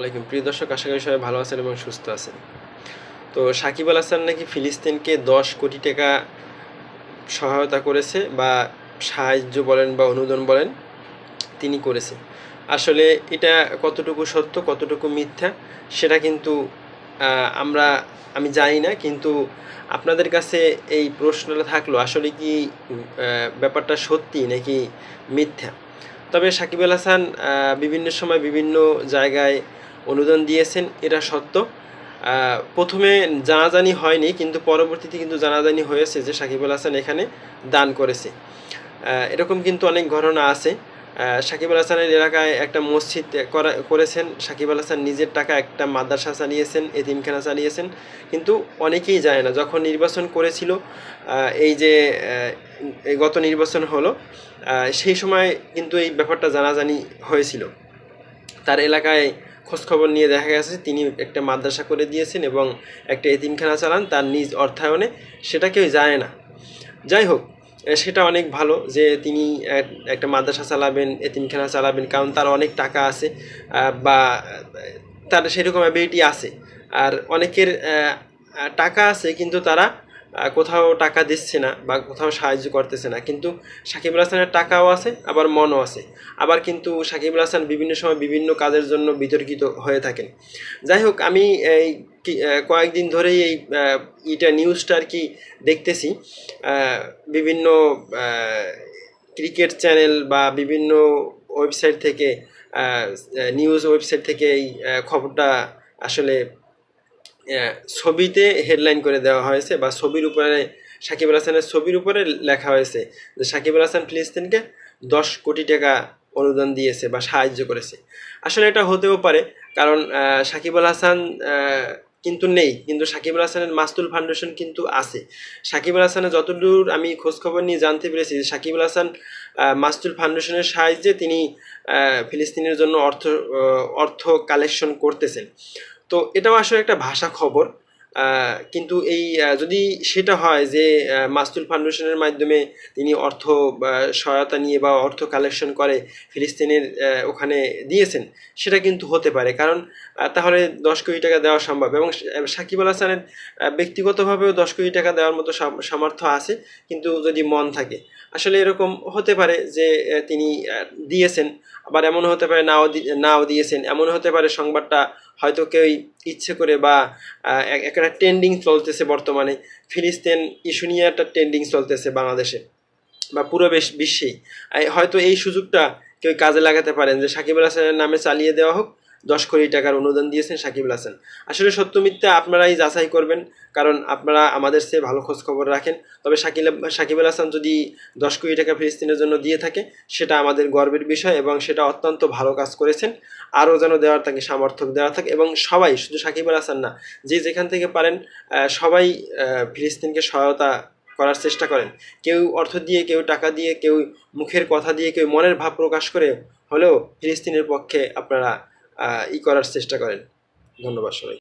আলাইকুম প্রিয় দর্শক, আশা করি সবাই ভালো আছেন এবং সুস্থ আছেন। তো সাকিব আল হাসান নাকি ফিলিস্তিনকে 10 কোটি টাকা সহায়তা করেছে বা সাহায্য বলেন বা অনুদান বলেন, তিনি করেছে। আসলে এটা কতটুকু সত্য কতটুকু মিথ্যা সেটা কিন্তু আমি জানি না, কিন্তু আপনাদের কাছে এই প্রশ্নটা থাকলো আসলে কি ব্যাপারটা সত্যি নাকি মিথ্যা। তবে সাকিব আল হাসান বিভিন্ন সময় বিভিন্ন জায়গায় অনুদান দিয়েছেন, এটা সত্য। প্রথমে জানাজানি হয়নি, কিন্তু পরবর্তীতে কিন্তু জানাজানি হয়েছে যে সাকিব আল হাসান এখানে দান করেছে। এরকম কিন্তু অনেক ঘটনা আছে। সাকিব আল হাসানের এলাকায় একটা মসজিদ করেছেন, সাকিব আল হাসান নিজের টাকা একটা মাদ্রাসা চালিয়েছেন, এতিমখানা চালিয়েছেন, কিন্তু অনেকেই জানে না। যখন নির্বাচন করেছিল, এই যে গত নির্বাচন হলো, সেই সময় কিন্তু এই ব্যাপারটা জানাজানি হয়েছিল। তার এলাকায় খোঁজখবর নিয়ে দেখা গেছে তিনি একটা মাদ্রাসা করে দিয়েছেন এবং একটা এতিমখানা চালান তার নিজ অর্থায়নে, সেটা কেউ জানে না। যাই হোক, সেটা অনেক ভালো যে তিনি একটা মাদ্রাসা চালাবেন, এতিমখানা চালাবেন, কারণ তার অনেক টাকা আছে বা তার সেরকম অ্যাবিলিটি আছে। আর অনেকের টাকা আছে কিন্তু তারা কোথাও টাকা দিচ্ছে না বা কোথাও সাহায্য করতেছে না, কিন্তু সাকিব আল হাসানের টাকাও আছে আবার মনও আছে। আবার কিন্তু সাকিব আল হাসান বিভিন্ন সময় বিভিন্ন কাজের জন্য বিতর্কিত হয়ে থাকেন। যাই হোক, আমি এই কয়েকদিন ধরেই এই নিউজটা আর কি দেখতেছি। বিভিন্ন ক্রিকেট চ্যানেল বা বিভিন্ন ওয়েবসাইট থেকে, নিউজ ওয়েবসাইট থেকে এই খবরটা আসলে ছবিতে হেডলাইন করে দেওয়া হয়েছে বা ছবির উপরে, সাকিব আল হাসানের ছবির উপরে লেখা হয়েছে যে সাকিব আল হাসান ফিলিস্তিনকে 10 কোটি টাকা অনুদান দিয়েছে বা সাহায্য করেছে। আসলে এটা হতেও পারে, কারণ সাকিব আল হাসান কিন্তু নেই, কিন্তু সাকিব আল হাসানের মাস্তুল ফাউন্ডেশন কিন্তু আছে। সাকিব আল হাসানের যতদূর আমি খোঁজখবর নিয়ে জানতে পেরেছি, সাকিব আল হাসান মাস্তুল ফাউন্ডেশনের সাহায্যে তিনি ফিলিস্তিনের জন্য অর্থ কালেকশন করতেছেন। তো এটাও আসলে একটা ভাষা খবর। কিন্তু এই যদি সেটা হয় যে মাস্তুল ফাউন্ডেশনের মাধ্যমে তিনি অর্থ সহায়তা নিয়ে বা অর্থ কালেকশন করে ফিলিস্তিনের ওখানে দিয়েছেন, সেটা কিন্তু হতে পারে। কারণ তাহলে 10 কোটি টাকা দেওয়া সম্ভব, এবং সাকিব আল হাসানের ব্যক্তিগতভাবেও 10 কোটি টাকা দেওয়ার মতো সামর্থ্য আছে, কিন্তু যদি মন থাকে। আসলে এরকম হতে পারে যে তিনি দিয়েছেন, আবার এমন হতে পারে নাও দিয়েছেন। এমন হতে পারে সংবাদটা হয়তো কেউ ইচ্ছে করে বা একটা ট্রেন্ডিং চলতেছে বর্তমানে, ফিলিস্তিন ইস্যু নিয়ে একটা ট্রেন্ডিং চলতেছে বাংলাদেশে বা পুরো বিশ্বেই। হয়তো এই সুযোগটা কেউ কাজে লাগাতে পারেন যে সাকিব আল হাসানের নামে চালিয়ে দেওয়া হোক, 10 কোটি টাকার অনুদান দিয়েছেন সাকিব আল হাসান। আসলে সত্য মিথ্যা আপনারাই যাচাই করবেন, কারণ আপনারা আমাদের চেয়ে ভালো খোঁজ খবর রাখেন। তবে সাকিব আল হাসান যদি 10 কোটি টাকা ফিলিস্তিনের জন্য দিয়ে থাকে, সেটা আমাদের গর্বের বিষয় এবং সেটা অত্যন্ত ভালো কাজ করেছেন। আরও যেন দেওয়ার তাকে সামর্থ্য দেওয়া থাকে, এবং সবাই, শুধু সাকিব আল হাসান না, যে যেখান থেকে পারেন সবাই ফিলিস্তিনকে সহায়তা করার চেষ্টা করেন। কেউ অর্থ দিয়ে, কেউ টাকা দিয়ে, কেউ মুখের কথা দিয়ে, কেউ মনের ভাব প্রকাশ করে হলেও ফিলিস্তিনের পক্ষে আপনারা করার চেষ্টা করেন। ধন্যবাদ সবাই।